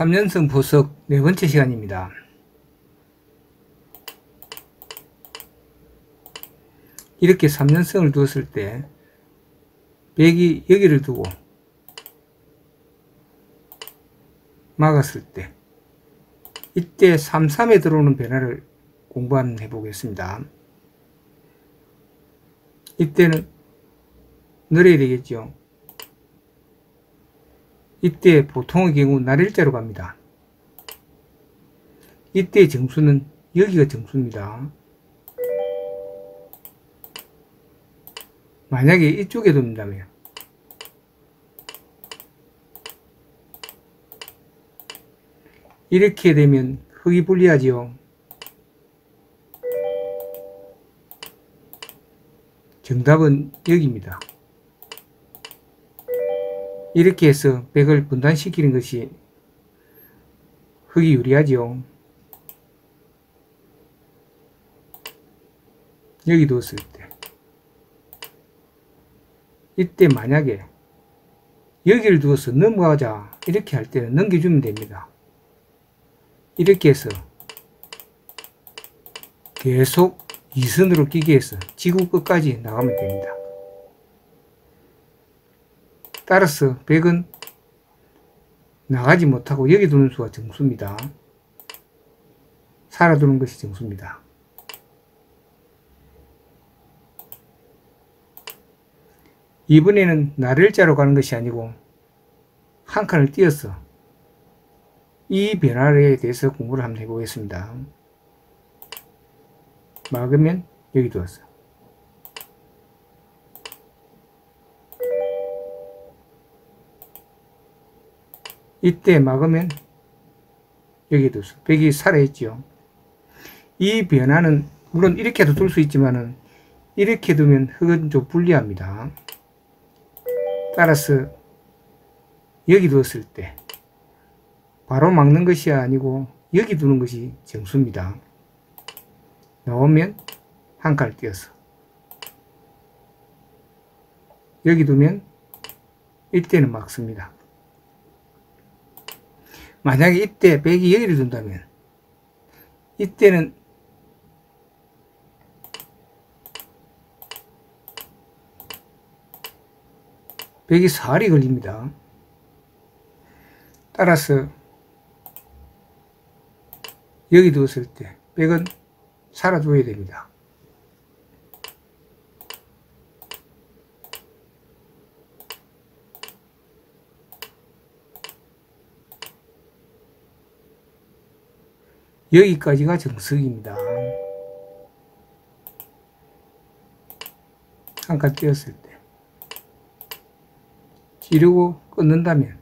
3년성 보석 네 번째 시간입니다. 이렇게 3년성을 두었을 때 백이 여기를 두고 막았을 때 이때 3-3에 들어오는 변화를 공부 한번 해보겠습니다. 이때는 늘어야 되겠죠. 이때 보통의 경우 날일자로 갑니다. 이때 정수는 여기가 정수입니다. 만약에 이쪽에 둔다면 이렇게 되면 흙이 불리하지요. 정답은 여기입니다. 이렇게 해서 백을 분단시키는 것이 흙이 유리하지요. 여기 두었을 때 이때 만약에 여기를 두어서 넘어가자 이렇게 할 때는 넘겨주면 됩니다. 이렇게 해서 계속 2선으로 끼게 해서 지구 끝까지 나가면 됩니다. 따라서 백은 나가지 못하고 여기 두는 수가 정수입니다. 살아두는 것이 정수입니다. 이번에는 날일자로 가는 것이 아니고 한 칸을 띄어서 이 변화에 대해서 공부를 한번 해보겠습니다. 막으면 여기 두었어. 이때 막으면 여기 두었어. 백이 살아있죠. 이 변화는 물론 이렇게도 둘 수 있지만은 이렇게 두면 흙은 좀 불리합니다. 따라서 여기 두었을 때 바로 막는 것이 아니고 여기 두는 것이 정수입니다. 나오면 한 칸을 띄어서 여기 두면 이때는 막습니다. 만약에 이때 백이 여기를 둔다면 이때는 백이 살이 걸립니다. 따라서 여기 두었을 때 백은 살아줘야 됩니다. 여기까지가 정석입니다. 한 칸 띄었을 때 찌르고 끊는다면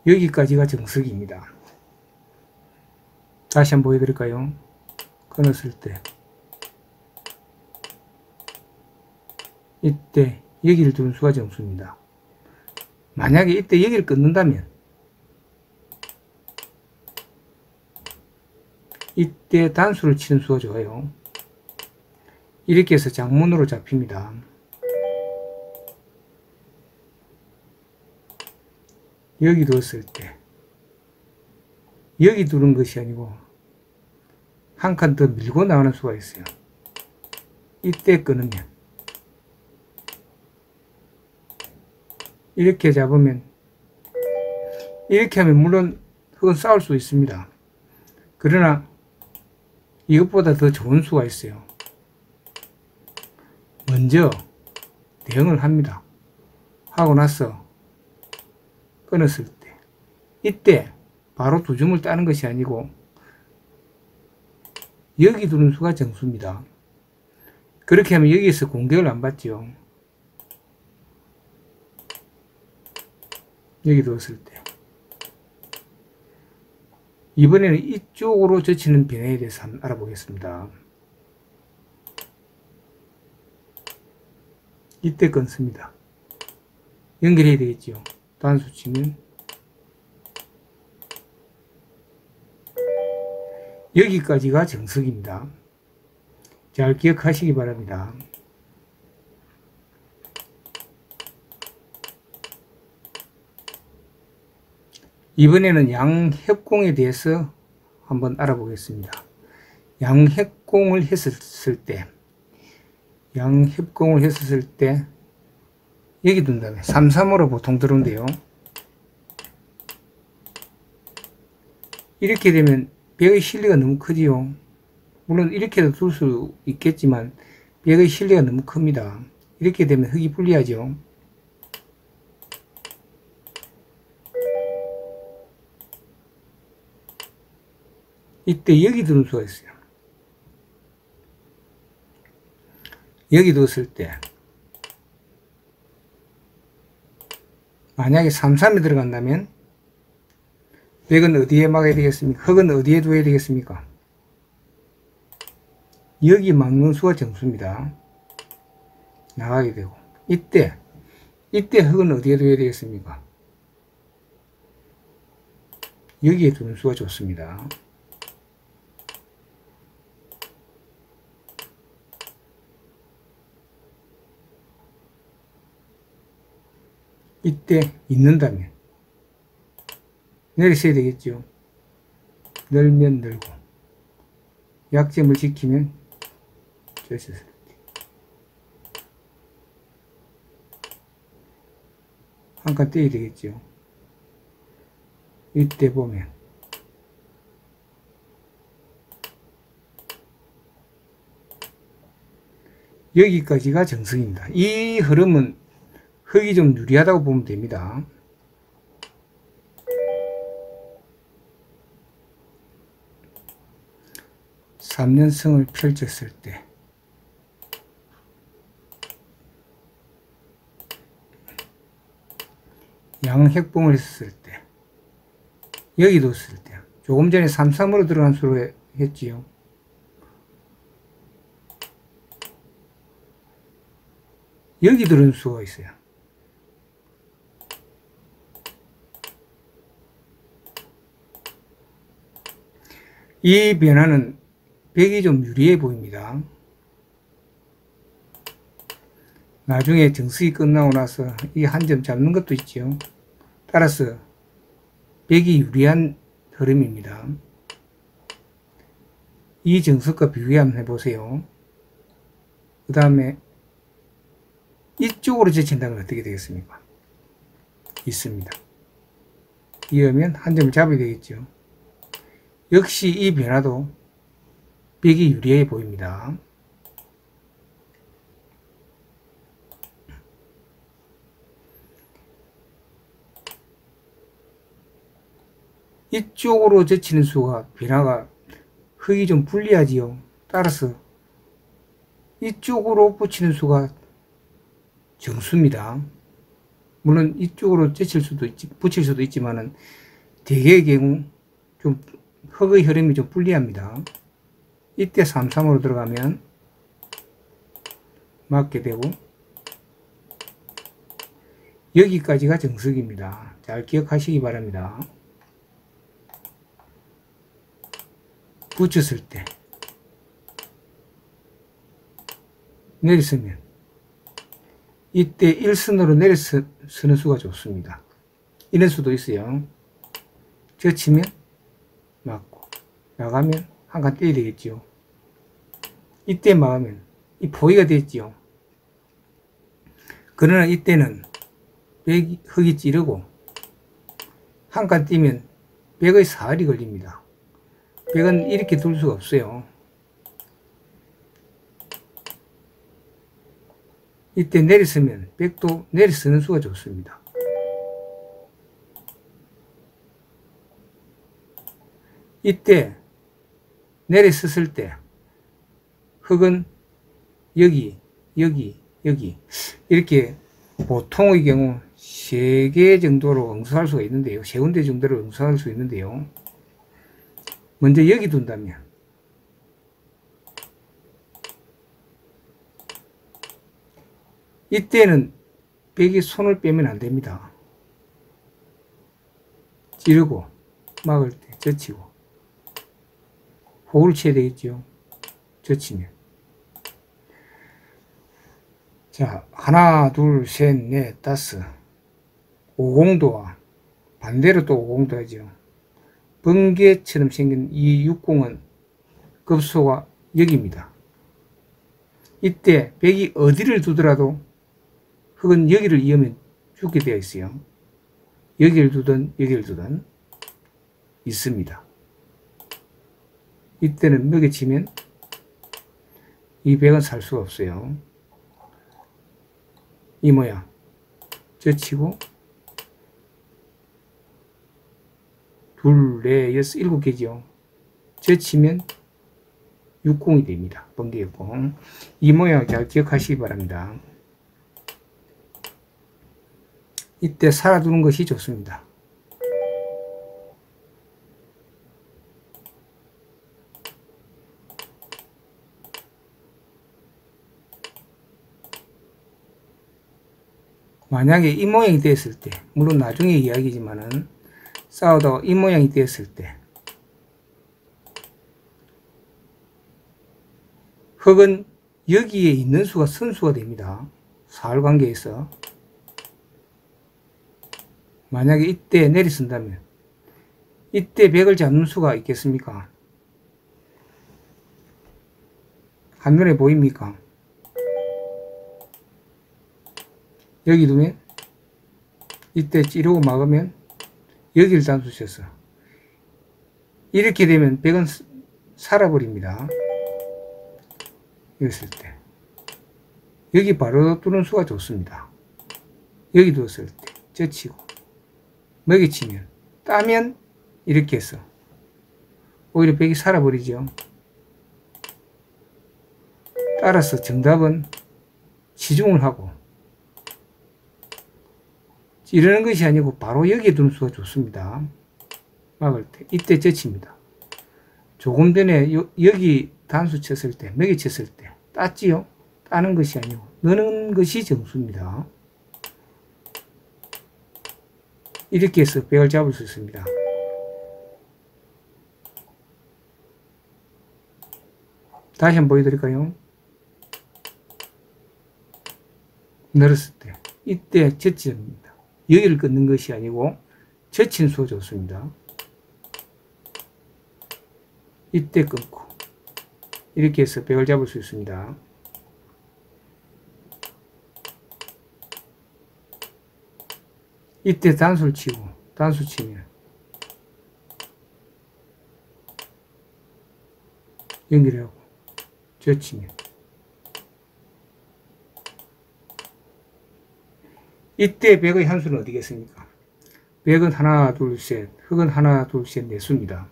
여기까지가 정석입니다. 다시 한번 보여드릴까요? 끊었을 때 이때 여기를 두는 수가 정수입니다. 만약에 이때 여기를 끊는다면 이때 단수를 치는 수가 좋아요. 이렇게 해서 장문으로 잡힙니다. 여기 두었을 때 여기 두는 것이 아니고 한 칸 더 밀고 나가는 수가 있어요. 이때 끊으면 이렇게 잡으면 이렇게 하면 물론 흙은 싸울 수 있습니다. 그러나 이것보다 더 좋은 수가 있어요. 먼저 대응을 합니다. 하고 나서 끊었을 때 이때 바로 두 점을 따는 것이 아니고 여기 두는 수가 정수입니다. 그렇게 하면 여기에서 공격을 안 받죠. 여기 두었을 때 이번에는 이쪽으로 젖히는 변화에 대해서 한번 알아보겠습니다. 이때 끊습니다. 연결해야 되겠죠. 단수 치면 여기까지가 정석입니다. 잘 기억하시기 바랍니다. 이번에는 양협공에 대해서 한번 알아보겠습니다. 양협공을 했었을 때 여기 둔 다음에 3-3으로 보통 들어온대요. 이렇게 되면 벽의 실리가 너무 크지요. 물론 이렇게도 둘 수 있겠지만 벽의 실리가 너무 큽니다. 이렇게 되면 흙이 불리하죠. 이때 여기 두는 수가 있어요. 여기 뒀을 때 만약에 3-3이 들어간다면 벽은 어디에 막아야 되겠습니까? 흙은 어디에 둬야 되겠습니까? 여기 막는 수가 정수입니다. 나가게 되고 이때 흙은 어디에 둬야 되겠습니까? 여기에 두는 수가 좋습니다. 이때 있는다면 내리셔야 되겠죠. 늘면 늘고 약점을 지키면 젖었을 때 한 칸 떼야 되겠죠. 이때 보면 여기까지가 정석입니다. 이 흐름은 흙이 좀 유리하다고 보면 됩니다. 삼연성을 펼쳤을 때 양핵봉을 했을 때 여기 뒀을 때 조금 전에 3-3으로 들어간 수로 했지요. 여기 들은 수가 있어요. 이 변화는 벽이 좀 유리해 보입니다. 나중에 정수기 끝나고 나서 이 한 점 잡는 것도 있죠. 따라서 벽이 유리한 흐름입니다. 이 정석과 비교 한번 해보세요. 그 다음에 이쪽으로 제친다면 어떻게 되겠습니까? 있습니다. 이러면 한 점을 잡아야 되겠죠. 역시 이 변화도 벽이 유리해 보입니다. 이쪽으로 젖히는 수가 변화가 흙이 좀 불리하지요. 따라서 이쪽으로 붙이는 수가 정수입니다. 물론 이쪽으로 젖힐 수도 있지, 붙일 수도 있지만은 대개의 경우 좀 흙의 흐름이 좀 불리합니다. 이때 3-3으로 들어가면 맞게 되고 여기까지가 정석입니다. 잘 기억하시기 바랍니다. 붙였을 때 내렸으면 이때 일선으로 내려서는 수가 좋습니다. 이런 수도 있어요. 젖히면 맞고 나가면 한 칸 떼야 되겠죠. 이때 막으면 이 포위가 됐지요. 그러나 이때는 흙이 찌르고 한 칸 띄면 벽의 사활이 걸립니다. 벽은 이렇게 둘 수가 없어요. 이때 내렸으면 벽도 내려서는 수가 좋습니다. 이때 내렸었을 때 흙은 여기 이렇게 보통의 경우 3개 정도로 응수할 수가 있는데요. 3군데 정도로 응수할 수 있는데요. 먼저 여기 둔다면 이때는 벽이 손을 빼면 안 됩니다. 찌르고 막을 때 젖히고 호흡을 쳐야 되겠죠. 젖히면 자, 하나, 둘, 셋, 넷, 다섯. 50도와 반대로 또 50도 하죠. 번개처럼 생긴 이 60은 급소가 여기입니다. 이때 백이 어디를 두더라도 흙은 여기를 이으면 죽게 되어 있어요. 여기를 두든 여기를 두든 있습니다. 이때는 먹여치면 이 백은 살 수가 없어요. 이 모양 젖히고 둘, 넷, 여섯, 일곱 개죠. 젖히면 육공이 됩니다. 번개육공. 이 모양 잘 기억하시기 바랍니다. 이때 살아두는 것이 좋습니다. 만약에 이 모양이 됐을 때, 물론 나중에 이야기지만은 싸우다가 이 모양이 됐을 때 흙은 여기에 있는 수가 선수가 됩니다. 사흘관계에서. 만약에 이때 내리쓴다면 이때 백을 잡는 수가 있겠습니까? 한눈에 보입니까? 여기 두면 이때 찌르고 막으면 여기를 단수 쳤어. 이렇게 되면 백은 살아버립니다. 이랬을 때 여기 바로 뚫는 수가 좋습니다. 여기 두었을 때 젖히고 먹이치면 따면 이렇게 해서 오히려 백이 살아버리죠. 따라서 정답은 치중을 하고 찌르는 것이 아니고 바로 여기에 두는 수가 좋습니다. 막을 때 이때 젖힙니다. 조금 전에 여기 단수 쳤을 때 먹이 쳤을 때 땄지요. 따는 것이 아니고 넣는 것이 정수입니다. 이렇게 해서 백을 잡을 수 있습니다. 다시 한번 보여드릴까요? 늘었을 때 이때 젖힙니다. 여기를 끊는 것이 아니고 젖힌 수가 좋습니다. 이때 끊고 이렇게 해서 백을 잡을 수 있습니다. 이때 단수를 치고 단수 치면 연결하고 젖히면 이때 백의 한 수는 어디겠습니까? 백은 하나 둘 셋, 흙은 하나 둘 셋 네 수입니다.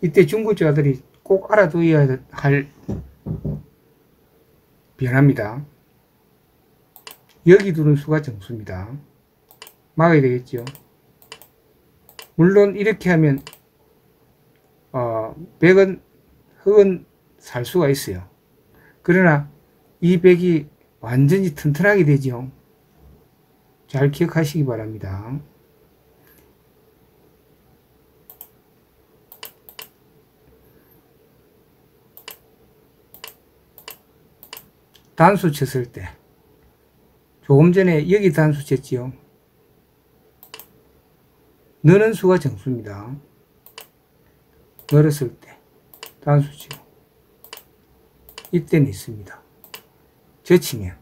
이때 중고자들이 꼭 알아두어야 할 변화입니다. 여기 두는 수가 정수입니다. 막아야 되겠죠. 물론 이렇게 하면 백은 흙은 살 수가 있어요. 그러나 이 백이 완전히 튼튼하게 되죠. 잘 기억하시기 바랍니다. 단수 쳤을 때 조금 전에 여기 단수 쳤지요. 너는 수가 정수입니다. 늘었을 때 단수 치고 이때는 있습니다. 젖히면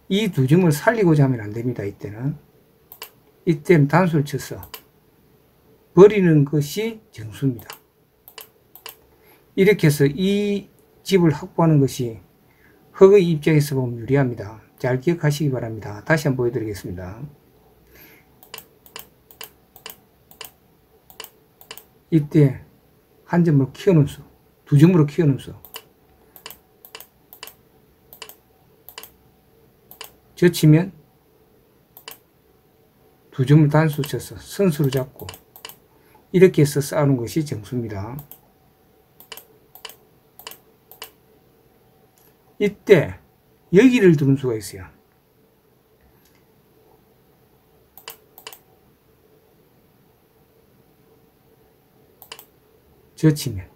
이 두 점을 살리고자 하면 안 됩니다. 이때는 단수를 쳐서 버리는 것이 정수입니다. 이렇게 해서 이 집을 확보하는 것이 흙의 입장에서 보면 유리합니다. 잘 기억하시기 바랍니다. 다시 한번 보여드리겠습니다. 이때 한 점으로 키워놓은 수, 두 점으로 키워놓은 수, 젖히면 두 점을 단수 쳐서 선수로 잡고 이렇게 해서 싸우는 것이 정수입니다. 이때 여기를 두는 수가 있어요. 젖히면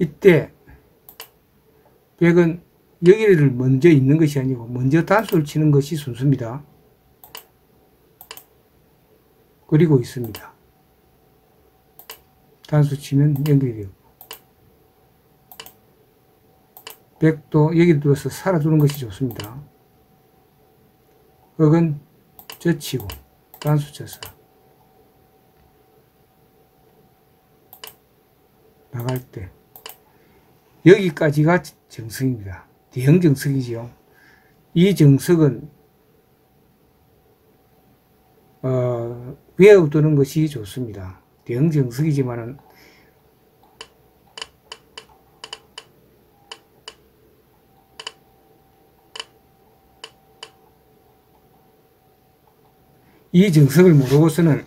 이때 백은 여기를 먼저 있는 것이 아니고 먼저 단수를 치는 것이 순수입니다. 그리고 있습니다. 단수 치면 연결되고 백도 여기 두어서 살아두는 것이 좋습니다. 흑은 젖히고 단수 쳐서 나갈 때 여기까지가 정석입니다. 대형 정석이지요. 이 정석은 외워두는 것이 좋습니다. 대형 정석이지만은 이 정석을 모르고서는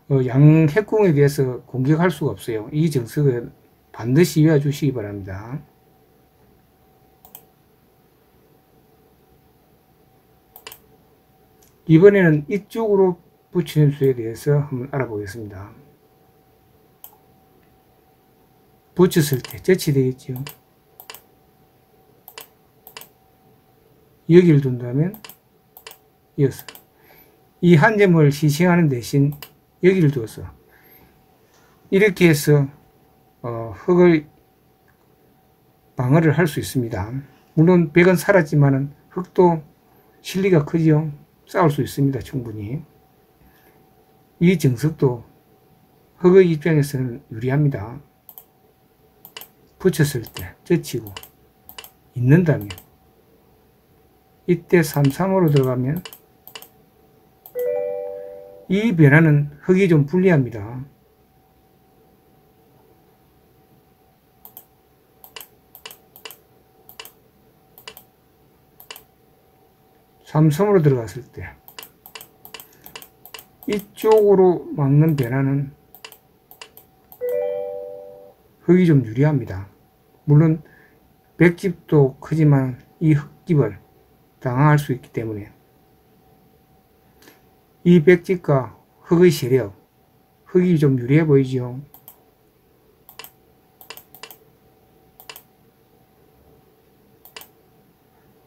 양핵궁에 대해서 공격할 수가 없어요. 이 정석을 반드시 외워주시기 바랍니다. 이번에는 이쪽으로 붙이는 수에 대해서 한번 알아보겠습니다. 붙였을 때 젖이 되겠죠. 여기를 둔다면 이어서 이 한 점을 희생하는 대신 여기를 두어서 이렇게 해서 흑을 방어를 할 수 있습니다. 물론 백은 살았지만은 흑도 실리가 크죠. 싸울 수 있습니다. 충분히. 이 정석도 흑의 입장에서는 유리합니다. 붙였을 때 젖히고 있는다면 이때 3-3으로 들어가면 이 변화는 흑이 좀 불리합니다. 삼섬으로 들어갔을 때 이쪽으로 막는 변화는 흑이 좀 유리합니다. 물론 백집도 크지만 이 흑집을 당황할 수 있기 때문에 이 백집과 흑의 세력, 흑이 좀 유리해 보이죠.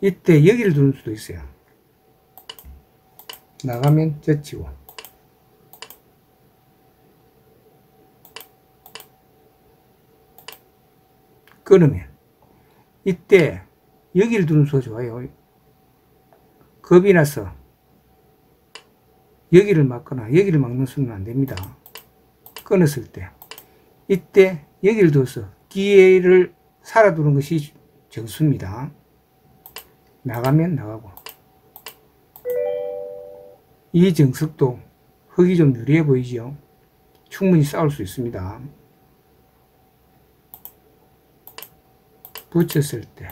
이때 여기를 두는 수도 있어요. 나가면 젖히고 끊으면 이때 여기를 두는 수가 좋아요. 겁이 나서 여기를 막거나 여기를 막는 수는 안됩니다. 끊었을 때 이때 여기를 둬서 기회를 살아두는 것이 정수입니다. 나가면 나가고 이 정석도 흑이 좀 유리해 보이죠. 충분히 싸울 수 있습니다. 붙였을 때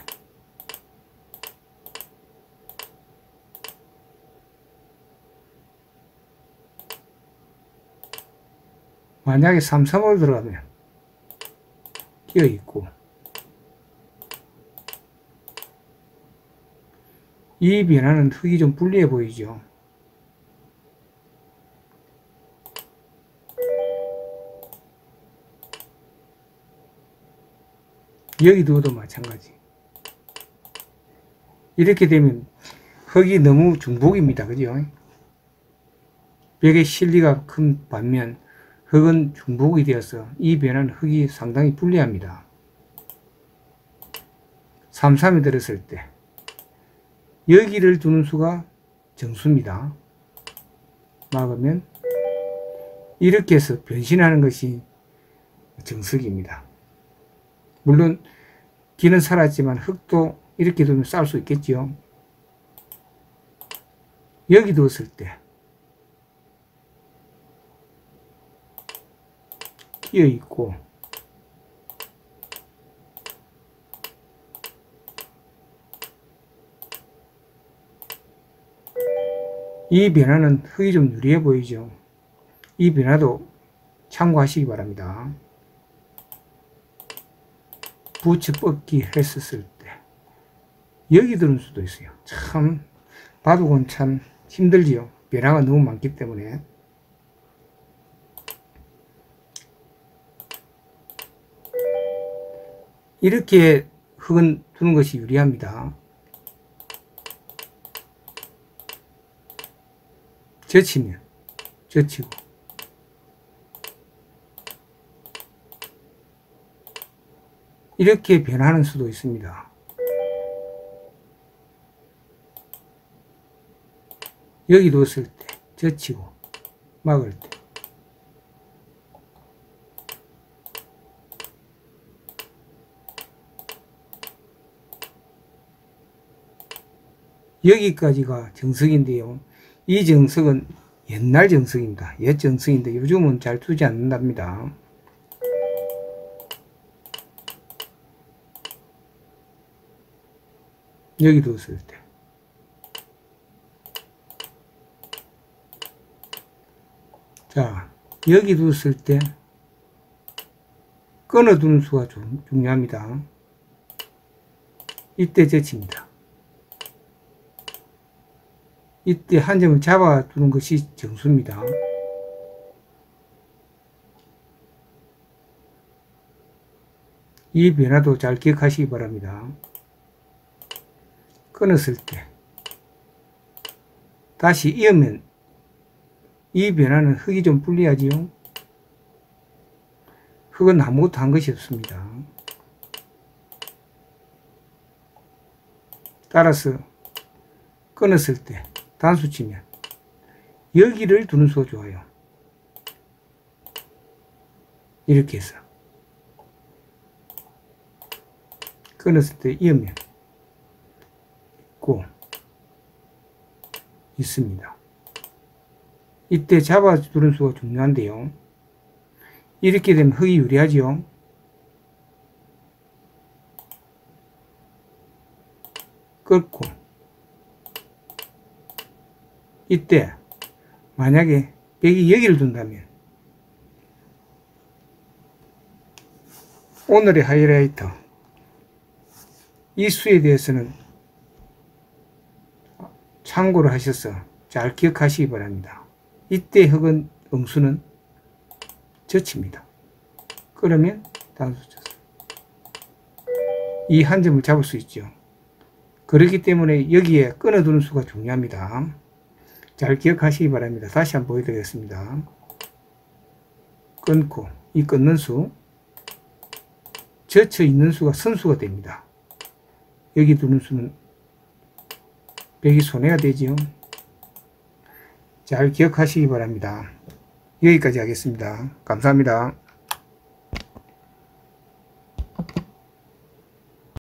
만약에 3-3으로 들어가면 끼어 있고 이 변화는 흑이 좀 불리해 보이죠. 여기 두어도 마찬가지. 이렇게 되면 흑이 너무 중복입니다. 그죠? 벽의 실리가 큰 반면 흑은 중복이 되어서 이 변화는 흑이 상당히 불리합니다. 3-3이 들었을 때 여기를 두는 수가 정수입니다. 막으면 이렇게 해서 변신하는 것이 정석입니다. 물론 기는 살았지만 흑도 이렇게 두면 싸울 수 있겠죠. 여기 두었을 때 끼어 있고 이 변화는 흑이 좀 유리해 보이죠. 이 변화도 참고하시기 바랍니다. 부츠 뻗기 했었을 때 여기 들은 수도 있어요. 참 바둑은 참 힘들지요. 변화가 너무 많기 때문에. 이렇게 흙은 두는 것이 유리합니다. 젖히면 젖히고, 이렇게 변하는 수도 있습니다. 여기 뒀을 때 젖히고 막을 때, 여기까지가 정석인데요. 이 정석은 옛날 정석입니다. 옛 정석인데 요즘은 잘 두지 않는답니다. 여기 뒀을 때, 자, 여기 뒀을 때 끊어두는 수가 좀 중요합니다. 이때 젖힙니다. 이때 한 점을 잡아두는 것이 정수입니다. 이 변화도 잘 기억하시기 바랍니다. 끊었을 때 다시 이으면 이 변화는 흙이 좀 불리하지요. 흙은 아무것도 한 것이 없습니다. 따라서 끊었을 때 단수 치면 여기를 두는 수가 좋아요. 이렇게 해서 끊었을 때 이으면 있고 있습니다. 이때 잡아두는 수가 중요한데요. 이렇게 되면 흙이 유리하죠. 끊고, 이때 만약에 벽이 여기를 둔다면 오늘의 하이라이터, 이 수에 대해서는 참고를 하셔서 잘 기억하시기 바랍니다. 이때 흙은 응수는 젖힙니다. 그러면 단수 젖. 이 한 점을 잡을 수 있죠. 그렇기 때문에 여기에 끊어두는 수가 중요합니다. 잘 기억하시기 바랍니다. 다시 한번 보여드리겠습니다. 끊고, 이 끊는 수, 젖혀 있는 수가 선수가 됩니다. 여기 두는 수는 벽이 손해가 되지요. 잘 기억하시기 바랍니다. 여기까지 하겠습니다. 감사합니다.